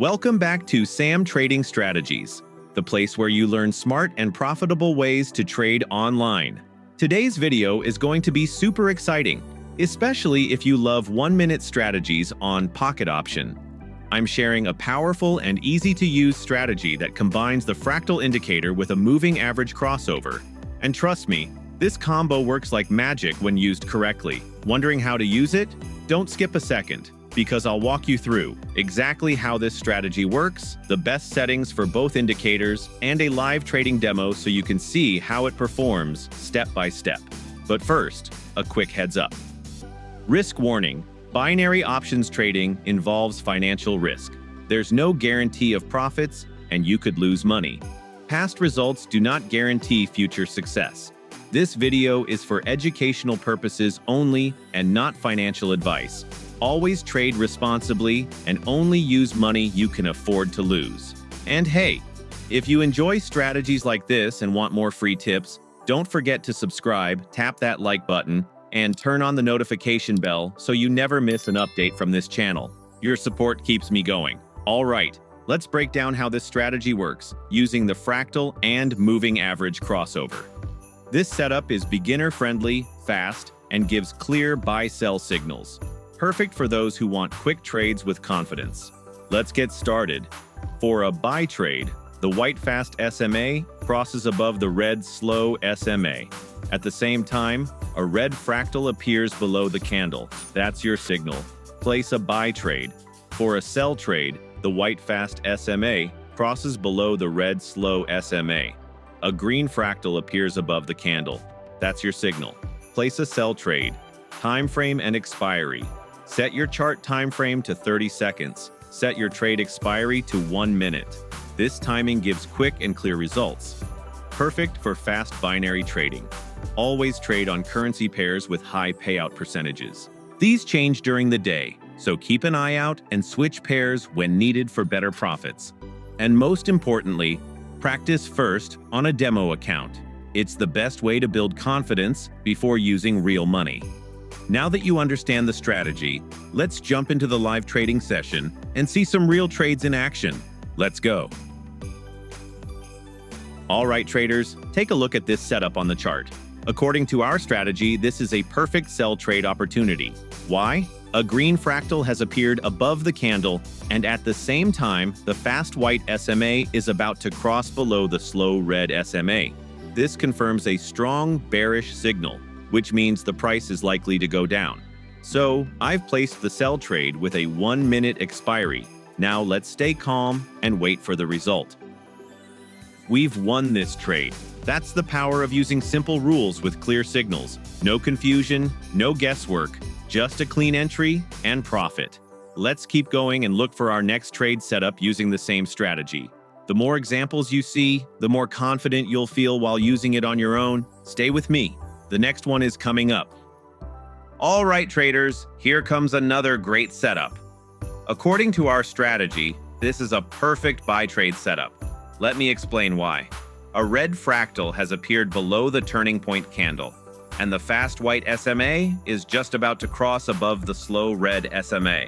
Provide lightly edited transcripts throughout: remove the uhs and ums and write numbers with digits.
Welcome back to Sam Trading Strategies, the place where you learn smart and profitable ways to trade online. Today's video is going to be super exciting, especially if you love 1-minute strategies on pocket option. I'm sharing a powerful and easy-to-use strategy that combines the fractal indicator with a moving average crossover. And trust me, this combo works like magic when used correctly. Wondering how to use it? Don't skip a second, because I'll walk you through exactly how this strategy works, the best settings for both indicators, and a live trading demo so you can see how it performs step by step. But first, a quick heads up. Risk warning: binary options trading involves financial risk. There's no guarantee of profits, and you could lose money. Past results do not guarantee future success. This video is for educational purposes only and not financial advice. Always trade responsibly and only use money you can afford to lose. And hey, if you enjoy strategies like this and want more free tips, don't forget to subscribe, tap that like button, and turn on the notification bell so you never miss an update from this channel. Your support keeps me going. All right, let's break down how this strategy works using the fractal and moving average crossover. This setup is beginner-friendly, fast, and gives clear buy-sell signals. Perfect for those who want quick trades with confidence. Let's get started. For a buy trade, the white fast SMA crosses above the red slow SMA. At the same time, a red fractal appears below the candle. That's your signal. Place a buy trade. For a sell trade, the white fast SMA crosses below the red slow SMA. A green fractal appears above the candle. That's your signal. Place a sell trade. Time frame and expiry. Set your chart time frame to 30 seconds. Set your trade expiry to 1 minute. This timing gives quick and clear results. Perfect for fast binary trading. Always trade on currency pairs with high payout percentages. These change during the day, so keep an eye out and switch pairs when needed for better profits. And most importantly, practice first on a demo account. It's the best way to build confidence before using real money. Now that you understand the strategy, let's jump into the live trading session and see some real trades in action. Let's go. All right, traders, take a look at this setup on the chart. According to our strategy, this is a perfect sell trade opportunity. Why? A green fractal has appeared above the candle, and at the same time, the fast white SMA is about to cross below the slow red SMA. This confirms a strong bearish signal, which means the price is likely to go down. So, I've placed the sell trade with a 1-minute expiry. Now let's stay calm and wait for the result. We've won this trade. That's the power of using simple rules with clear signals. No confusion, no guesswork, just a clean entry and profit. Let's keep going and look for our next trade setup using the same strategy. The more examples you see, the more confident you'll feel while using it on your own. Stay with me. The next one is coming up. All right, traders, here comes another great setup. According to our strategy, this is a perfect buy trade setup. Let me explain why. A red fractal has appeared below the turning point candle, and the fast white SMA is just about to cross above the slow red SMA.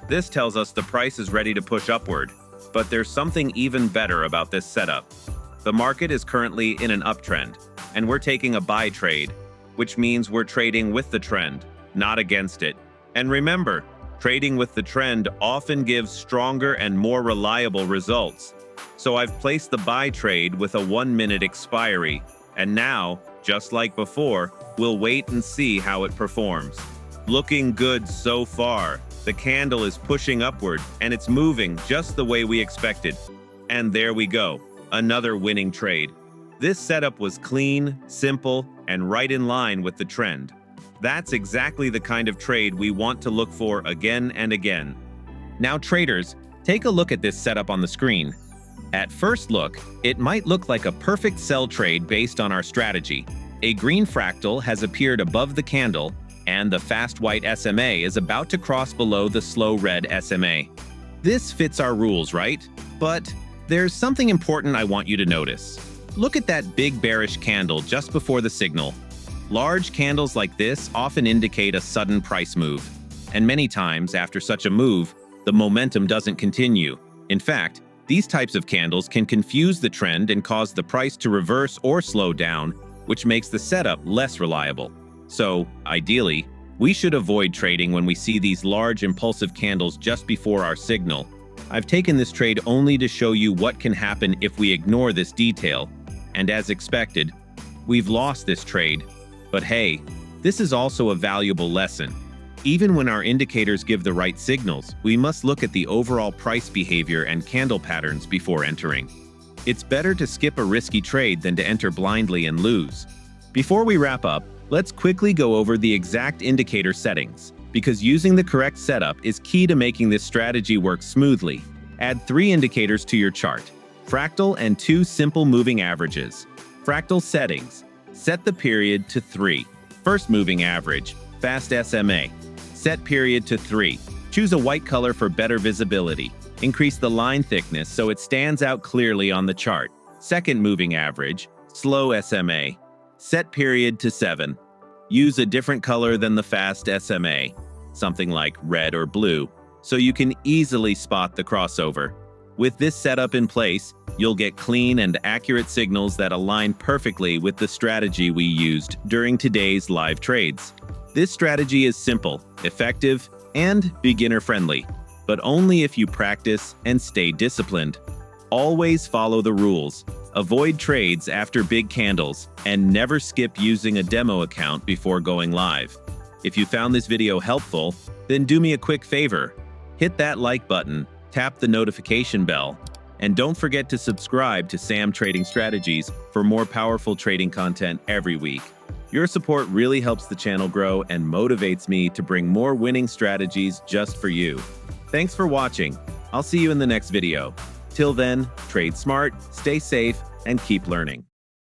This tells us the price is ready to push upward, but there's something even better about this setup. The market is currently in an uptrend, and we're taking a buy trade, which means we're trading with the trend, not against it. And remember, trading with the trend often gives stronger and more reliable results. So I've placed the buy trade with a 1-minute expiry, and now, just like before, we'll wait and see how it performs. Looking good so far. The candle is pushing upward, and it's moving just the way we expected. And there we go, another winning trade. This setup was clean, simple, and right in line with the trend. That's exactly the kind of trade we want to look for again and again. Now traders, take a look at this setup on the screen. At first look, it might look like a perfect sell trade based on our strategy. A green fractal has appeared above the candle, and the fast white SMA is about to cross below the slow red SMA. This fits our rules, right? But there's something important I want you to notice. Look at that big bearish candle just before the signal. Large candles like this often indicate a sudden price move, and many times after such a move, the momentum doesn't continue. In fact, these types of candles can confuse the trend and cause the price to reverse or slow down, which makes the setup less reliable. So, ideally, we should avoid trading when we see these large impulsive candles just before our signal. I've taken this trade only to show you what can happen if we ignore this detail, and as expected, we've lost this trade. But hey, this is also a valuable lesson. Even when our indicators give the right signals, we must look at the overall price behavior and candle patterns before entering. It's better to skip a risky trade than to enter blindly and lose. Before we wrap up, let's quickly go over the exact indicator settings, because using the correct setup is key to making this strategy work smoothly. Add 3 indicators to your chart: fractal and 2 simple moving averages. Fractal settings: set the period to 3. First moving average, fast SMA. Set period to 3. Choose a white color for better visibility. Increase the line thickness so it stands out clearly on the chart. Second moving average, slow SMA. Set period to 7. Use a different color than the fast SMA, something like red or blue, so you can easily spot the crossover. With this setup in place, you'll get clean and accurate signals that align perfectly with the strategy we used during today's live trades. This strategy is simple, effective, and beginner-friendly, but only if you practice and stay disciplined. Always follow the rules, avoid trades after big candles, and never skip using a demo account before going live. If you found this video helpful, then do me a quick favor. Hit that like button, tap the notification bell, and don't forget to subscribe to Sam Trading Strategies for more powerful trading content every week. Your support really helps the channel grow and motivates me to bring more winning strategies just for you. Thanks for watching. I'll see you in the next video. Till then, trade smart, stay safe, and keep learning.